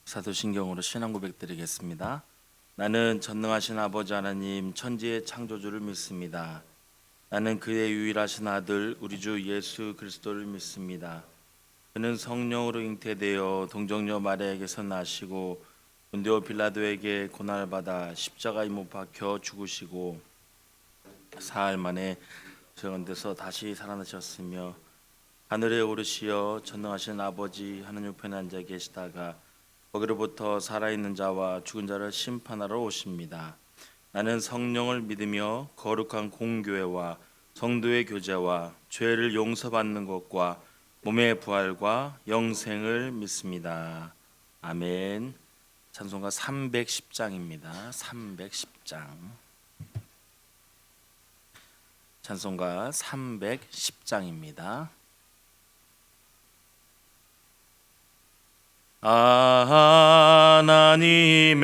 사도신경으로 신앙 고백드리겠습니다. 나는 전능하신 아버지 하나님 천지의 창조주를 믿습니다. 나는 그의 유일하신 아들 우리 주 예수 그리스도를 믿습니다. 그는 성령으로 잉태되어 동정녀 마리아에게서 나시고 본디오 빌라도에게 고난을 받아 십자가에 못 박혀 죽으시고 사흘 만에 재건돼서 다시 살아나셨으며 하늘에 오르시어 전능하신 아버지 하나님 우편에 앉아 계시다가 거기로부터 살아있는 자와 죽은 자를 심판하러 오십니다. 나는 성령을 믿으며 거룩한 공교회와 성도의 교제와 죄를 용서받는 것과 몸의 부활과 영생을 믿습니다. 아멘. 찬송가 310장입니다. 310장. 찬송가 310장입니다. 하나님의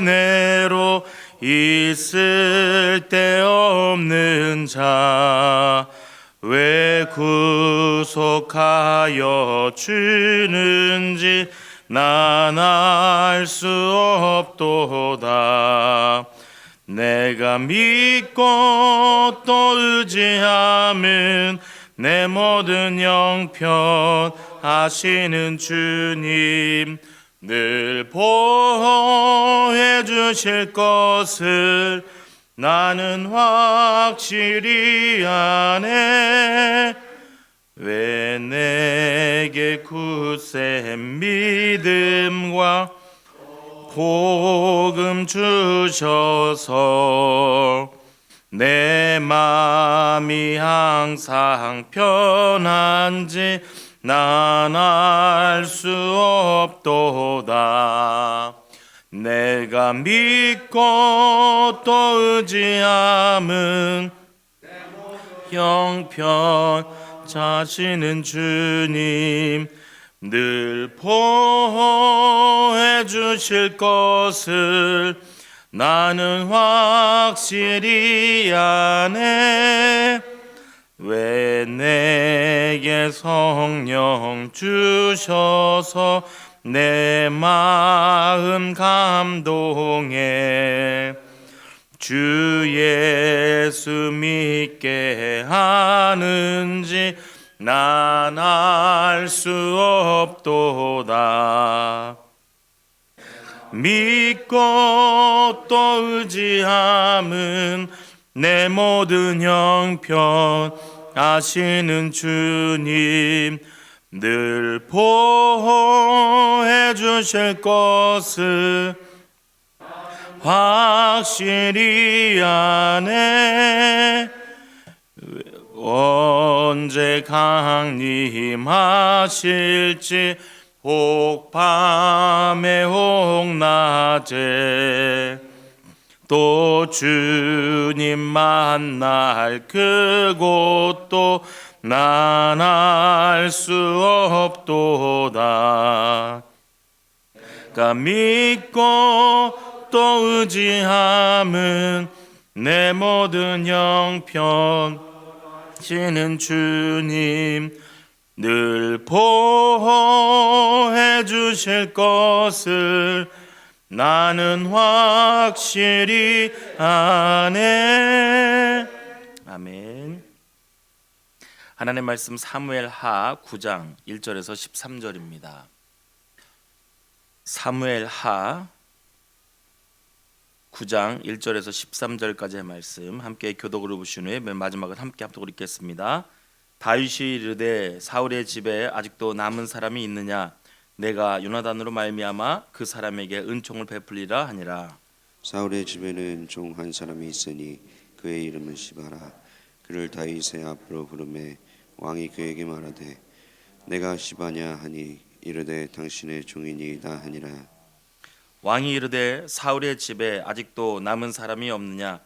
은혜로 있을 데 없는 자 왜 구속하여 주는지 난 알 수 없도다. 내가 믿고 또 의지함은 내 모든 형편하시는 주님 늘 보호해 주실 것을 나는 확실히 아네. 왜 내게 굳센 믿음과 복음 주셔서 내 마음이 항상 편한지 난 알 수 없도다. 내가 믿고 또 의지함은 형편하시는 주님 늘 보호해 주실 것을 나는 확실히 아네. 왜 내게 성령 주셔서 내 마음 감동해 주 예수 믿게 하는지 난 알 수 없도다. 믿고 또 의지함은 내 모든 형편 아시는 주님 늘 보호해 주실 것을 확실히 아네. 언제 강림하실지 혹 밤에 혹 낮에 또 주님 만날 그곳도 난 알 수 없도다. 가 믿고 또 의지함은 내 모든 형편 하시는 주님 늘 보호해 주실 것을 나는 확실히 아네. 아멘. 하나님의 말씀 사무엘하 9장 1절에서 13절입니다. 사무엘하 9장 1절에서 13절까지의 말씀 함께 교독으로 보신 후에 맨 마지막은 함께 합독으로 읽겠습니다. 다윗이 이르되 사울의 집에 아직도 남은 사람이 있느냐? 내가 요나단으로 말미암아 그 사람에게 은총을 베풀리라 하니라. 사울의 집에는 종 한 사람이 있으니 그의 이름은 시바라. 그를 다윗의 앞으로 부르매 왕이 그에게 말하되 내가 시바냐 하니 이르되 당신의 종이니이다 하니라. 왕이 이르되 사울의 집에 아직도 남은 사람이 없느냐?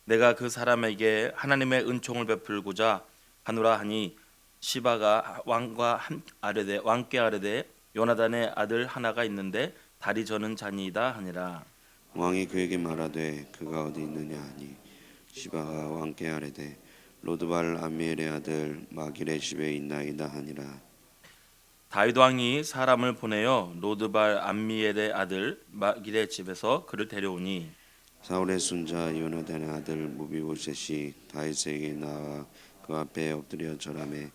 내가 그 사람에게 하나님의 은총을 베풀고자 하노라 하니 시바가 왕께 아뢰되 요나단의 아들 하나가 있는데 다리 저는 자니이다 하니라. 왕이 그에게 말하되 그가 어디 있느냐 하니 시바가 왕께 아뢰되 로드발 암미엘의 아들 마길의 집에 있나이다 하니라. 다윗 왕이 사람을 보내어 로드발 암미엘의 아들 마길의 집에서 그를 데려오니 사울의 손자 요나단의 아들 무비보셋이 다윗에게 나와 그 앞에 엎드려 절하매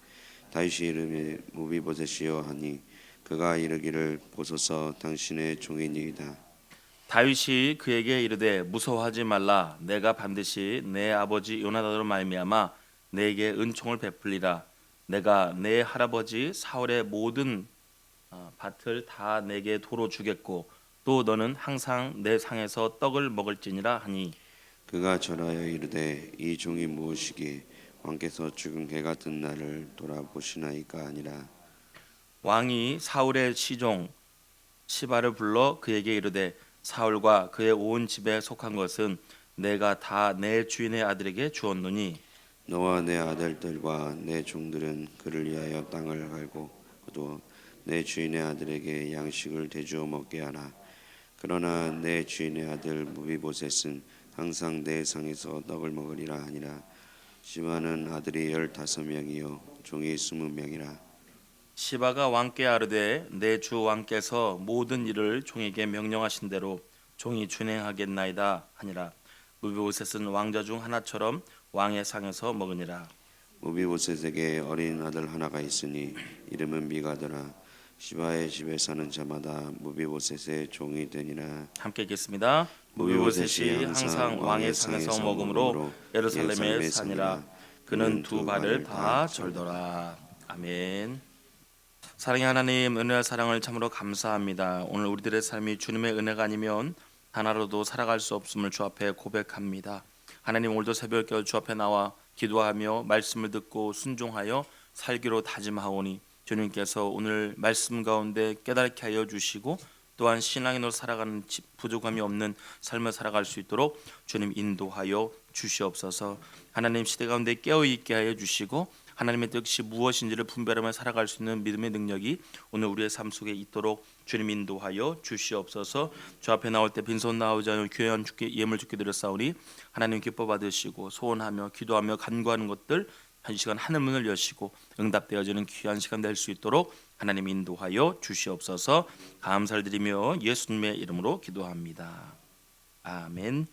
다윗이 이름에 무비보셋이여 하니 그가 이르기를 보소서 당신의 종이니이다. 다윗이 그에게 이르되 무서워하지 말라 내가 반드시 내 아버지 요나단으로 말미암아 내게 은총을 베풀리라 내가 내 할아버지 사울의 모든 밭을 다 내게 도로 주겠고 또 너는 항상 내 상에서 떡을 먹을지니라 하니 그가 절하여 이르되 이 종이 무엇이기에 왕께서 죽은 개 같은 나를 돌아보시나이까 아니라. 왕이 사울의 시종 시바를 불러 그에게 이르되 사울과 그의 온 집에 속한 것은 내가 다 내 주인의 아들에게 주었노니 너와 내 아들들과 내 종들은 그를 위하여 땅을 갈고 또 내 주인의 아들에게 양식을 대주어 먹게 하라. 그러나 내 주인의 아들 무비보셋은 항상 내 상에서 떡을 먹으리라 하니라. 시바는 아들이 15명이요 종이 20명이라. 시바가 왕께 아르되 내 주 왕께서 모든 일을 종에게 명령하신 대로 종이 준행하겠나이다 하니라. 무비보셋은 왕자 중 하나처럼 왕의 상에서 먹으니라. 무비보셋에게 어린 아들 하나가 있으니 이름은 미가더라. 시바의 집에 사는 자마다 무비보셋의 종이 되니라. 함께 읽겠습니다. 무비보셋이 항상 왕의 상에서 먹음으로 예루살렘에 사니라. 그는 두 발을 다 절더라. 아멘. 사랑의 하나님, 은혜와 사랑을 참으로 감사합니다. 오늘 우리들의 삶이 주님의 은혜가 아니면 하나로도 살아갈 수 없음을 주 앞에 고백합니다. 하나님, 오늘도 새벽에 주 앞에 나와 기도하며 말씀을 듣고 순종하여 살기로 다짐하오니 주님께서 오늘 말씀 가운데 깨닫게 하여 주시고 또한 신앙인으로 살아가는 부족함이 없는 삶을 살아갈 수 있도록 주님 인도하여 주시옵소서. 하나님, 시대 가운데 깨어있게 하여 주시고 하나님의 뜻이 무엇인지를 분별하며 살아갈 수 있는 믿음의 능력이 오늘 우리의 삶 속에 있도록 주님 인도하여 주시옵소서. 주 앞에 나올 때 빈손 나오지 않은 귀한 주께 예물 주께 드렸사오니 하나님 기뻐 받으시고 소원하며 기도하며 간구하는 것들 한 시간 하늘문을 여시고 응답되어지는 귀한 시간 될 수 있도록 하나님 인도하여 주시옵소서. 감사를 드리며 예수님의 이름으로 기도합니다. 아멘.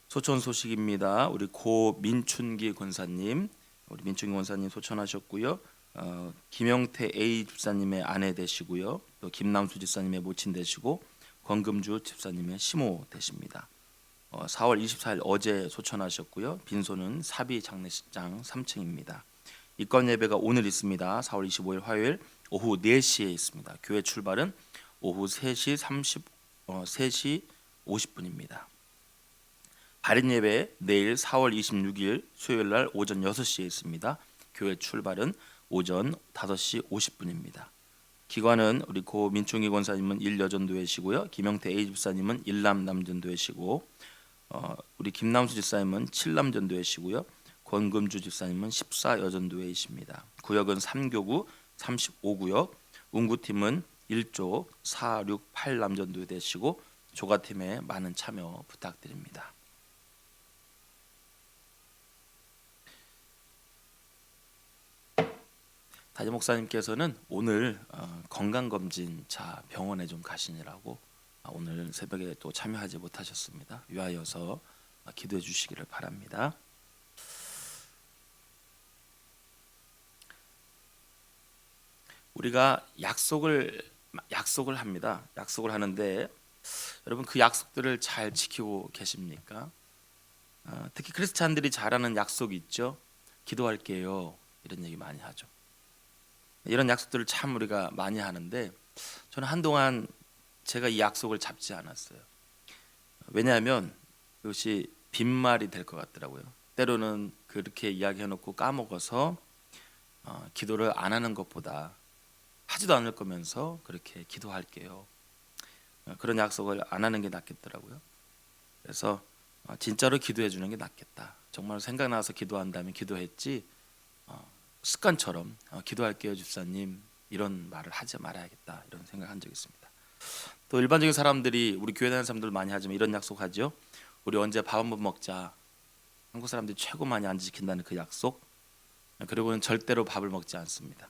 소천 소식입니다. 우리 고민춘기 권사님, 우리 민춘기 권사님 소천하셨고요. 김영태 A 집사님의 아내 되시고요. 또 김남수 집사님의 모친 되시고 권금주 집사님의 시모 되십니다. 4월 24일 어제 소천하셨고요. 빈소는 사비 장례식장 3층입니다. 입건 예배가 오늘 있습니다. 4월 25일 화요일 오후 4시에 있습니다. 교회 출발은 오후 3시 50분입니다. 발인 예배 내일 4월 26일 수요일 날 오전 6시에 있습니다. 교회 출발은 오전 5시 50분입니다. 기관은 우리 고 민충희 권사님은 1여전도회시고요. 김영태 A 집사님은 1남 남전도회시고 우리 김남수 집사님은 7남전도회시고요. 권금주 집사님은 14여전도회이십니다. 구역은 3교구 35구역, 운구팀은 1조 468남전도회 되시고 조가팀에 많은 참여 부탁드립니다. 다지 목사님께서는 오늘 건강검진차 병원에 좀 가시느라고 오늘 새벽에 또 참여하지 못하셨습니다. 위하여서 기도해 주시기를 바랍니다. 우리가 약속을 합니다. 약속을 하는데 여러분 그 약속들을 잘 지키고 계십니까? 특히 크리스찬들이 잘하는 약속이 있죠. 기도할게요. 이런 얘기 많이 하죠. 이런 약속들을 참 우리가 많이 하는데 저는 한동안 제가 이 약속을 잡지 않았어요. 왜냐하면 그것이 빈말이 될 것 같더라고요. 때로는 그렇게 이야기해놓고 까먹어서 기도를 안 하는 것보다 하지도 않을 거면서 그렇게 기도할게요. 그런 약속을 안 하는 게 낫겠더라고요. 그래서 진짜로 기도해 주는 게 낫겠다. 정말 생각나서 기도한다면 기도했지 습관처럼 기도할게요 집사님 이런 말을 하지 말아야겠다 이런 생각한 적이 있습니다. 또 일반적인 사람들이 우리 교회 다니는 사람들 많이 하지만 이런 약속하죠. 우리 언제 밥 한번 먹자. 한국 사람들이 최고 많이 안 지킨다는 그 약속. 그리고는 절대로 밥을 먹지 않습니다.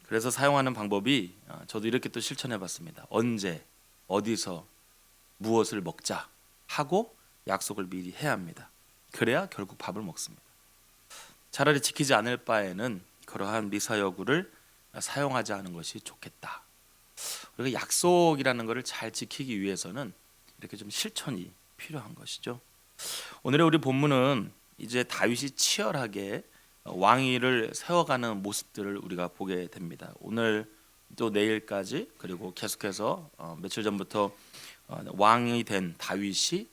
그래서 사용하는 방법이 저도 이렇게 또 실천해 봤습니다. 언제 어디서 무엇을 먹자 하고 약속을 미리 해야 합니다. 그래야 결국 밥을 먹습니다. 차라리 지키지 않을 바에는 그러한 미사여구를 사용하지 않은 것이 좋겠다. 우리가 약속이라는 것을 잘 지키기 위해서는 이렇게 좀 실천이 필요한 것이죠. 오늘의 우리 본문은 이제 다윗이 치열하게 왕위를 세워가는 모습들을 우리가 보게 됩니다. 오늘 또 내일까지 그리고 계속해서 며칠 전부터 왕이 된 다윗이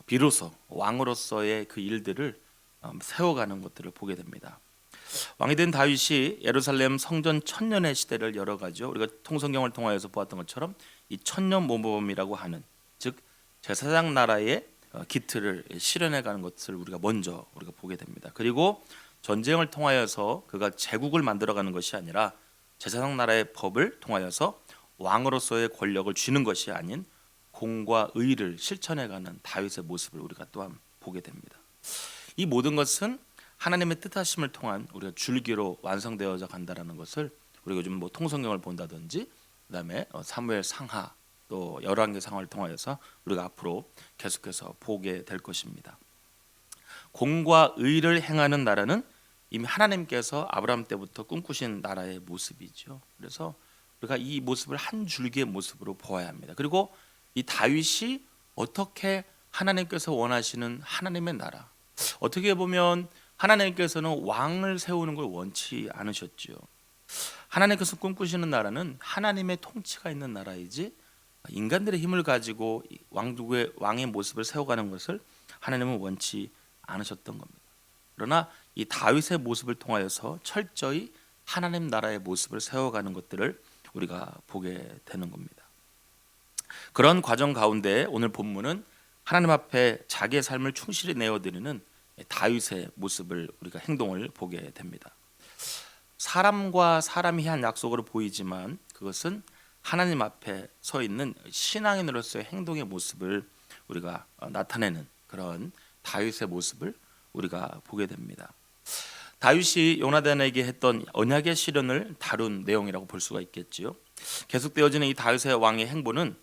비로소 왕으로서의 그 일들을 세워가는 것들을 보게 됩니다. 왕이 된 다윗이 예루살렘 성전 천년의 시대를 열어가죠. 우리가 통성경을 통하여서 보았던 것처럼 이 천년 모범이라고 하는, 즉 제사장 나라의 기틀을 실현해가는 것을 우리가 먼저 보게 됩니다. 그리고 전쟁을 통하여서 그가 제국을 만들어가는 것이 아니라 제사장 나라의 법을 통하여서 왕으로서의 권력을 쥐는 것이 아닌 공과 의를 실천해가는 다윗의 모습을 우리가 또한 보게 됩니다. 이 모든 것은 하나님의 뜻하심을 통한 우리가 줄기로 완성되어져 간다라는 것을 우리가 요즘 뭐 통성경을 본다든지 그다음에 사무엘 상하 또 열왕기 상하를 통하여서 우리가 앞으로 계속해서 보게 될 것입니다. 공과 의를 행하는 나라는 이미 하나님께서 아브라함 때부터 꿈꾸신 나라의 모습이죠. 그래서 우리가 이 모습을 한 줄기의 모습으로 보아야 합니다. 그리고 이 다윗이 어떻게 하나님께서 원하시는 하나님의 나라, 어떻게 보면 하나님께서는 왕을 세우는 걸 원치 않으셨지요. 하나님께서 꿈꾸시는 나라는 하나님의 통치가 있는 나라이지 인간들의 힘을 가지고 왕의 모습을 세워가는 것을 하나님은 원치 않으셨던 겁니다. 그러나 이 다윗의 모습을 통하여서 철저히 하나님 나라의 모습을 세워가는 것들을 우리가 보게 되는 겁니다. 그런 과정 가운데 오늘 본문은 하나님 앞에 자기의 삶을 충실히 내어드리는 다윗의 모습을 우리가 행동을 보게 됩니다. 사람과 사람이 한 약속으로 보이지만 그것은 하나님 앞에 서 있는 신앙인으로서의 행동의 모습을 우리가 나타내는 그런 다윗의 모습을 우리가 보게 됩니다. 다윗이 요나단에게 했던 언약의 실현을 다룬 내용이라고 볼 수가 있겠지요. 계속되어지는 이 다윗의 왕의 행보는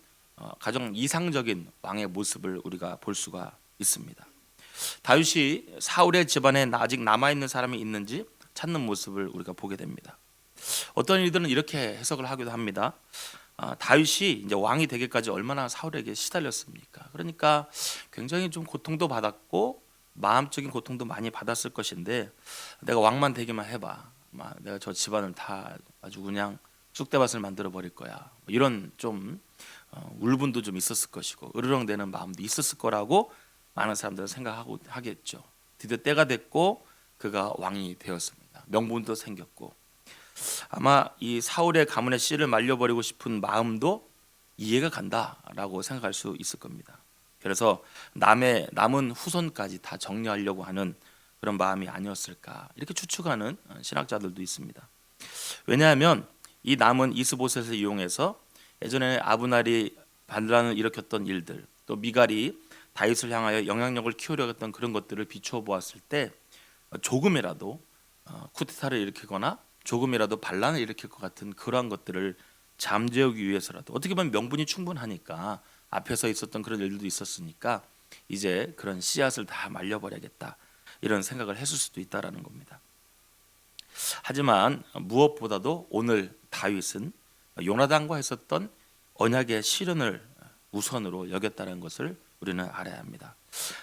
가장 이상적인 왕의 모습을 우리가 볼 수가 있습니다. 다윗이 사울의 집안에 아직 남아있는 사람이 있는지 찾는 모습을 우리가 보게 됩니다. 어떤 이들은 이렇게 해석을 하기도 합니다. 다윗이 이제 왕이 되기까지 얼마나 사울에게 시달렸습니까? 그러니까 굉장히 좀 고통도 받았고 마음적인 고통도 많이 받았을 것인데 내가 왕만 되기만 해봐, 내가 저 집안을 다 아주 그냥 쑥대밭을 만들어 버릴 거야, 이런 좀 울분도 좀 있었을 것이고 으르렁대는 마음도 있었을 거라고 많은 사람들은 생각하고 하겠죠. 드디어 때가 됐고 그가 왕이 되었습니다. 명분도 생겼고 아마 이 사울의 가문의 씨를 말려버리고 싶은 마음도 이해가 간다라고 생각할 수 있을 겁니다. 그래서 남은 후손까지 다 정리하려고 하는 그런 마음이 아니었을까 이렇게 추측하는 신학자들도 있습니다. 왜냐하면 이 남은 이스보셋을 이용해서 예전에 아브날이 반란을 일으켰던 일들, 또 미갈이 다윗을 향하여 영향력을 키우려고 했던 그런 것들을 비추어 보았을 때 조금이라도 쿠데타를 일으키거나 조금이라도 반란을 일으킬 것 같은 그러한 것들을 잠재우기 위해서라도, 어떻게 보면 명분이 충분하니까 앞에서 있었던 그런 일들도 있었으니까 이제 그런 씨앗을 다 말려버려야겠다 이런 생각을 했을 수도 있다라는 겁니다. 하지만 무엇보다도 오늘 다윗은 요나단과 했었던 언약의 실현을 우선으로 여겼다는 것을 우리는 알아야 합니다.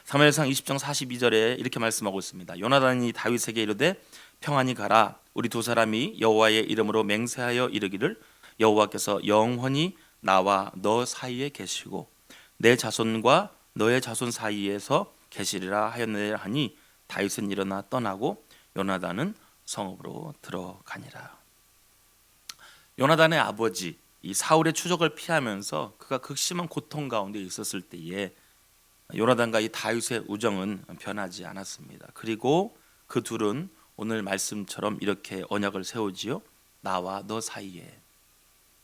사무엘상 20장 42절에 이렇게 말씀하고 있습니다. 요나단이 다윗에게 이르되 평안히 가라. 우리 두 사람이 여호와의 이름으로 맹세하여 이르기를 여호와께서 영원히 나와 너 사이에 계시고 내 자손과 너의 자손 사이에서 계시리라 하였느니라 하니 다윗은 일어나 떠나고 요나단은 성읍으로 들어가니라. 요나단의 아버지 이 사울의 추적을 피하면서 그가 극심한 고통 가운데 있었을 때에 요나단과 이 다윗의 우정은 변하지 않았습니다. 그리고 그 둘은 오늘 말씀처럼 이렇게 언약을 세우지요. 나와 너 사이에,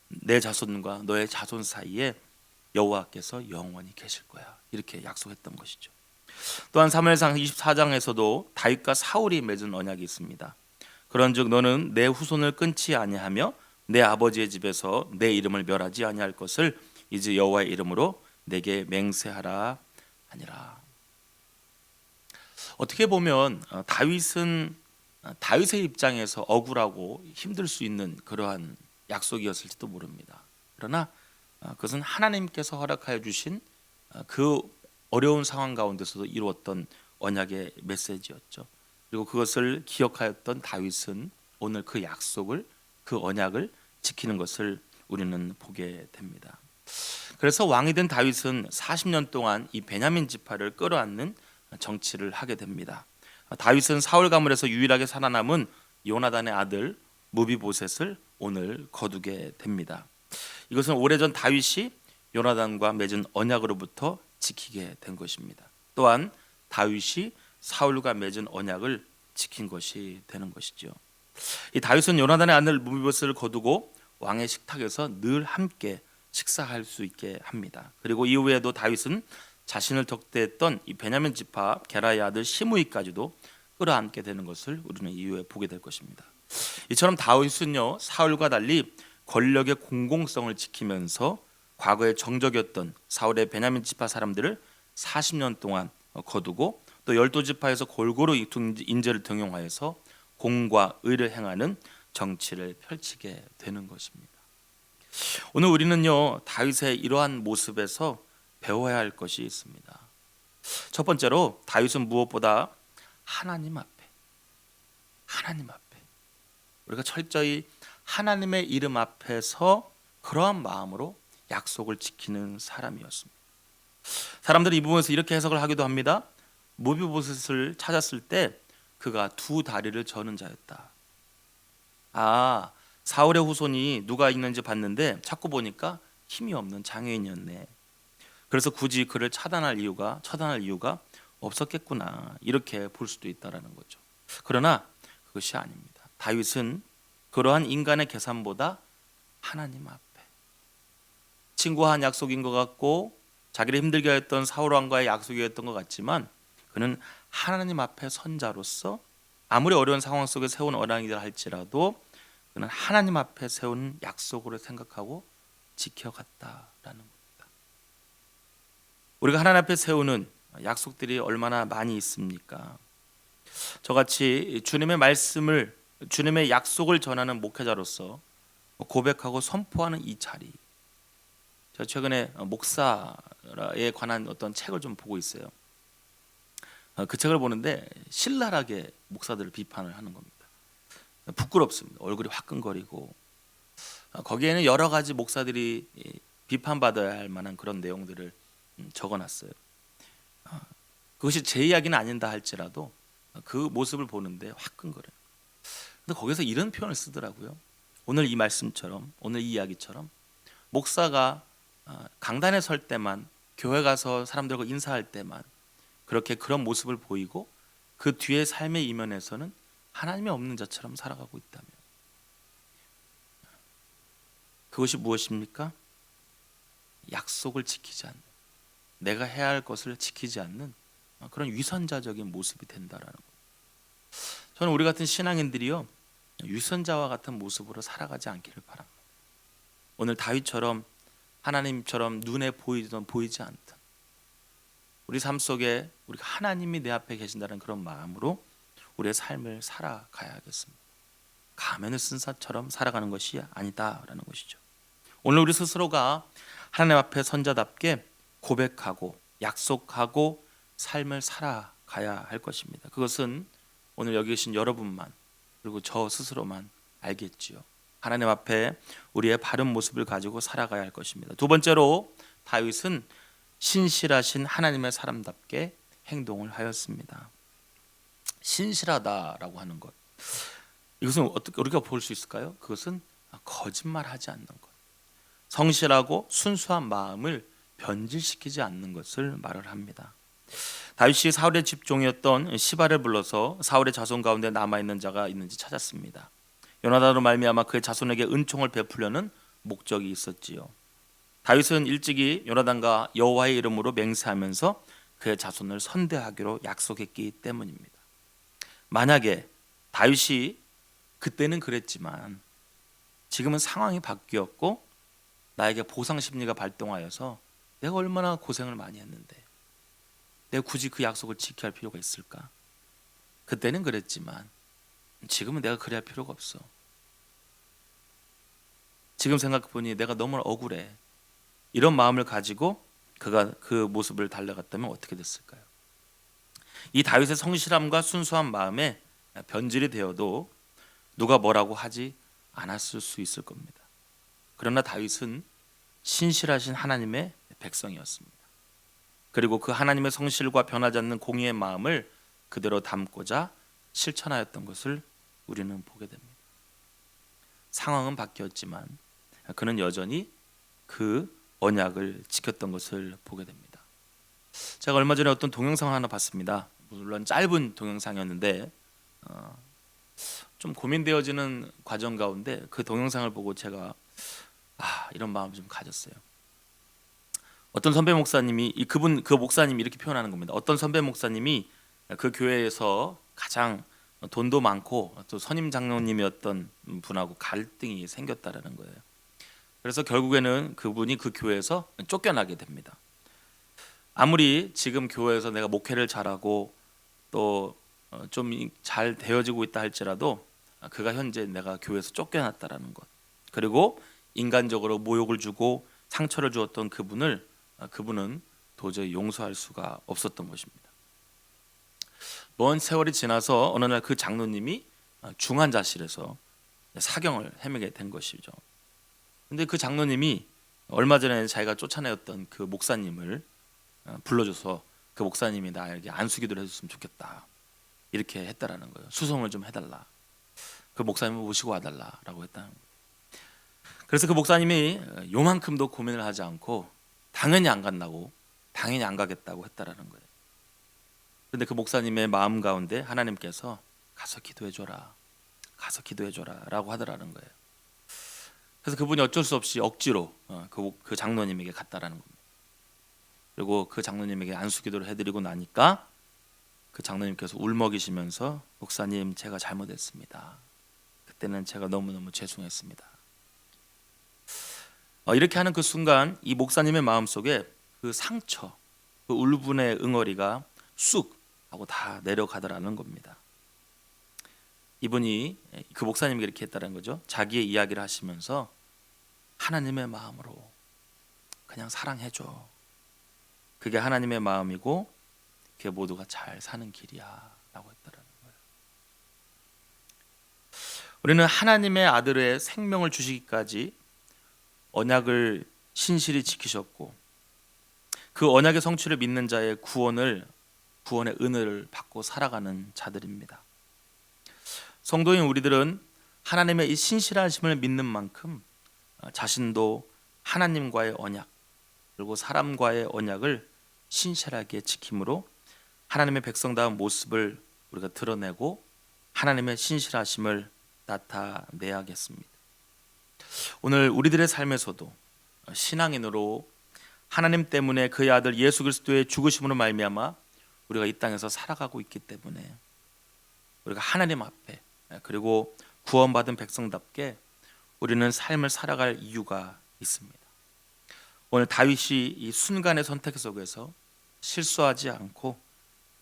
내 자손과 너의 자손 사이에 여호와께서 영원히 계실 거야, 이렇게 약속했던 것이죠. 또한 사무엘상 24장에서도 다윗과 사울이 맺은 언약이 있습니다. 그런즉 너는 내 후손을 끊지 아니하며 내 아버지의 집에서 내 이름을 멸하지 아니할 것을 이제 여호와의 이름으로 내게 맹세하라 하니라. 어떻게 보면 다윗은 다윗의 입장에서 억울하고 힘들 수 있는 그러한 약속이었을지도 모릅니다. 그러나 그것은 하나님께서 허락하여 주신 그 어려운 상황 가운데서도 이루었던 언약의 메시지였죠. 그리고 그것을 기억하였던 다윗은 오늘 그 약속을, 그 언약을 지키는 것을 우리는 보게 됩니다. 그래서 왕이 된 다윗은 40년 동안 이 베냐민 지파를 끌어안는 정치를 하게 됩니다. 다윗은 사울 가문에서 유일하게 살아남은 요나단의 아들 무비보셋을 오늘 거두게 됩니다. 이것은 오래전 다윗이 요나단과 맺은 언약으로부터 지키게 된 것입니다. 또한 다윗이 사울과 맺은 언약을 지킨 것이 되는 것이죠. 이 다윗은 요나단의 아들 무비보셋을 거두고 왕의 식탁에서 늘 함께 식사할 수 있게 합니다. 그리고 이후에도 다윗은 자신을 적대했던 이 베냐민 지파 게라의 아들 시므이까지도 끌어안게 되는 것을 우리는 이후에 보게 될 것입니다. 이처럼 다윗은요, 사울과 달리 권력의 공공성을 지키면서 과거의 정적이었던 사울의 베냐민 지파 사람들을 40년 동안 거두고 또 12지파에서 골고루 인재를 등용하여서 공과 의를 행하는 정치를 펼치게 되는 것입니다. 오늘 우리는요, 다윗의 이러한 모습에서 배워야 할 것이 있습니다. 첫 번째로 다윗은 무엇보다 하나님 앞에 우리가 철저히 하나님의 이름 앞에서 그러한 마음으로 약속을 지키는 사람이었습니다. 사람들이 이 부분에서 이렇게 해석을 하기도 합니다. 무비보셋을 찾았을 때 그가 두 다리를 저는 자였다. 사울의 후손이 누가 있는지 봤는데 찾고 보니까 힘이 없는 장애인이었네. 그래서 굳이 그를 처단할 이유가 없었겠구나, 이렇게 볼 수도 있다라는 거죠. 그러나 그것이 아닙니다. 다윗은 그러한 인간의 계산보다 하나님 앞에, 친구와 한 약속인 것 같고 자기를 힘들게 했던 사울 왕과의 약속이었던 것 같지만 그는 하나님 앞에 선자로서 아무리 어려운 상황 속에 세운 언약이라 할지라도 그는 하나님 앞에 세운 약속으로 생각하고 지켜갔다라는 겁니다. 우리가 하나님 앞에 세우는 약속들이 얼마나 많이 있습니까? 저같이 주님의 말씀을, 주님의 약속을 전하는 목회자로서 고백하고 선포하는 이 자리, 제가 최근에 목사에 관한 어떤 책을 좀 보고 있어요. 그 책을 보는데 신랄하게 목사들을 비판을 하는 겁니다. 부끄럽습니다. 얼굴이 화끈거리고 거기에는 여러 가지 목사들이 비판받아야 할 만한 그런 내용들을 적어놨어요. 그것이 제 이야기는 아닌다 할지라도 그 모습을 보는데 화끈거려요. 근데 거기서 이런 표현을 쓰더라고요. 오늘 이 말씀처럼, 오늘 이 이야기처럼 목사가 강단에 설 때만, 교회 가서 사람들과 인사할 때만 그렇게 그런 모습을 보이고 그 뒤의 삶의 이면에서는 하나님이 없는 자처럼 살아가고 있다면 그것이 무엇입니까? 약속을 지키지 않는, 내가 해야 할 것을 지키지 않는 그런 위선자적인 모습이 된다라는 것. 저는 우리 같은 신앙인들이요, 위선자와 같은 모습으로 살아가지 않기를 바랍니다. 오늘 다윗처럼 하나님처럼 눈에 보이든 보이지 않든 우리 삶 속에 우리가 하나님이 내 앞에 계신다는 그런 마음으로 우리의 삶을 살아가야겠습니다. 가면을 쓴 사처럼 살아가는 것이 아니다라는 것이죠. 오늘 우리 스스로가 하나님 앞에 선자답게 고백하고 약속하고 삶을 살아가야 할 것입니다. 그것은 오늘 여기 계신 여러분만, 그리고 저 스스로만 알겠지요. 하나님 앞에 우리의 바른 모습을 가지고 살아가야 할 것입니다. 두 번째로 다윗은 신실하신 하나님의 사람답게 행동을 하였습니다. 신실하다라고 하는 것, 이것은 어떻게 우리가 볼 수 있을까요? 그것은 거짓말하지 않는 것, 성실하고 순수한 마음을 변질시키지 않는 것을 말을 합니다. 다윗이 사울의 집종이었던 시바를 불러서 사울의 자손 가운데 남아있는 자가 있는지 찾았습니다. 요나단으로 말미암아 그의 자손에게 은총을 베풀려는 목적이 있었지요. 다윗은 일찍이 요나단과 여호와의 이름으로 맹세하면서 그의 자손을 선대하기로 약속했기 때문입니다. 만약에 다윗이 그때는 그랬지만 지금은 상황이 바뀌었고 나에게 보상 심리가 발동하여서 내가 얼마나 고생을 많이 했는데 내가 굳이 그 약속을 지켜야 할 필요가 있을까? 그때는 그랬지만 지금은 내가 그래야 할 필요가 없어. 지금 생각해보니 내가 너무 억울해. 이런 마음을 가지고 그가 그 모습을 달려갔다면 어떻게 됐을까요? 이 다윗의 성실함과 순수한 마음에 변질이 되어도 누가 뭐라고 하지 않았을 수 있을 겁니다. 그러나 다윗은 신실하신 하나님의 백성이었습니다. 그리고 그 하나님의 성실과 변하지 않는 공의의 마음을 그대로 담고자 실천하였던 것을 우리는 보게 됩니다. 상황은 바뀌었지만 그는 여전히 그 언약을 지켰던 것을 보게 됩니다. 제가 얼마 전에 어떤 동영상을 하나 봤습니다. 물론 짧은 동영상이었는데 좀 고민되어지는 과정 가운데 그 동영상을 보고 제가 이런 마음을 좀 가졌어요. 어떤 선배 목사님이 그 목사님이 이렇게 표현하는 겁니다. 어떤 선배 목사님이 그 교회에서 가장 돈도 많고 또 선임 장로님이었던 분하고 갈등이 생겼다라는 거예요. 그래서 결국에는 그분이 그 교회에서 쫓겨나게 됩니다. 아무리 지금 교회에서 내가 목회를 잘하고 또 좀 잘 되어지고 있다 할지라도 그가 현재 내가 교회에서 쫓겨났다라는 것, 그리고 인간적으로 모욕을 주고 상처를 주었던 그분은 도저히 용서할 수가 없었던 것입니다. 먼 세월이 지나서 어느 날 그 장로님이 중환자실에서 사경을 헤매게 된 것이죠. 근데 그 장로님이 얼마 전에 자기가 쫓아내었던 그 목사님을 불러줘서 그 목사님이 나에게 안수기도를 해줬으면 좋겠다 이렇게 했다라는 거예요. 수송을 좀 해달라. 그 목사님을 모시고 와달라라고 했다는 거예요. 그래서 그 목사님이 요만큼도 고민을 하지 않고 당연히 안 간다고, 당연히 안 가겠다고 했다라는 거예요. 그런데 그 목사님의 마음 가운데 하나님께서 가서 기도해줘라, 가서 기도해줘라라고 하더라는 거예요. 그래서 그분이 어쩔 수 없이 억지로 그 장로님에게 갔다라는 겁니다. 그리고 그 장로님에게 안수기도를 해드리고 나니까 그 장로님께서 울먹이시면서 목사님 제가 잘못했습니다. 그때는 제가 너무너무 죄송했습니다. 이렇게 하는 그 순간 이 목사님의 마음속에 그 상처, 그 울분의 응어리가 쑥 하고 다 내려가더라는 겁니다. 이분이 그 목사님에게 이렇게 했다는 거죠. 자기의 이야기를 하시면서 하나님의 마음으로 그냥 사랑해줘. 그게 하나님의 마음이고 그게 모두가 잘 사는 길이야 라고 했다는 거예요. 우리는 하나님의 아들의 생명을 주시기까지 언약을 신실히 지키셨고 그 언약의 성취를 믿는 자의 구원의 은혜를 받고 살아가는 자들입니다. 성도인 우리들은 하나님의 이 신실하심을 믿는 만큼 자신도 하나님과의 언약 그리고 사람과의 언약을 신실하게 지킴으로 하나님의 백성다운 모습을 우리가 드러내고 하나님의 신실하심을 나타내야겠습니다. 오늘 우리들의 삶에서도 신앙인으로 하나님 때문에 그의 아들 예수 그리스도의 죽으심으로 말미암아 우리가 이 땅에서 살아가고 있기 때문에 우리가 하나님 앞에 그리고 구원받은 백성답게 우리는 삶을 살아갈 이유가 있습니다. 오늘 다윗이 이 순간의 선택 속에서 실수하지 않고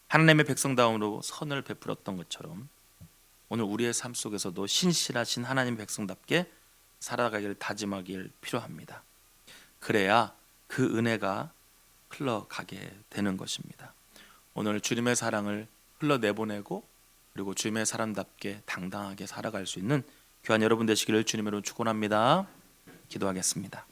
하나님의 백성다움으로 선을 베풀었던 것처럼 오늘 우리의 삶 속에서도 신실하신 하나님 백성답게 살아가기를 다짐하길 필요합니다. 그래야 그 은혜가 흘러가게 되는 것입니다. 오늘 주님의 사랑을 흘러내보내고 그리고 주님의 사람답게 당당하게 살아갈 수 있는 귀한 여러분 되시기를 주님으로 축원합니다. 기도하겠습니다.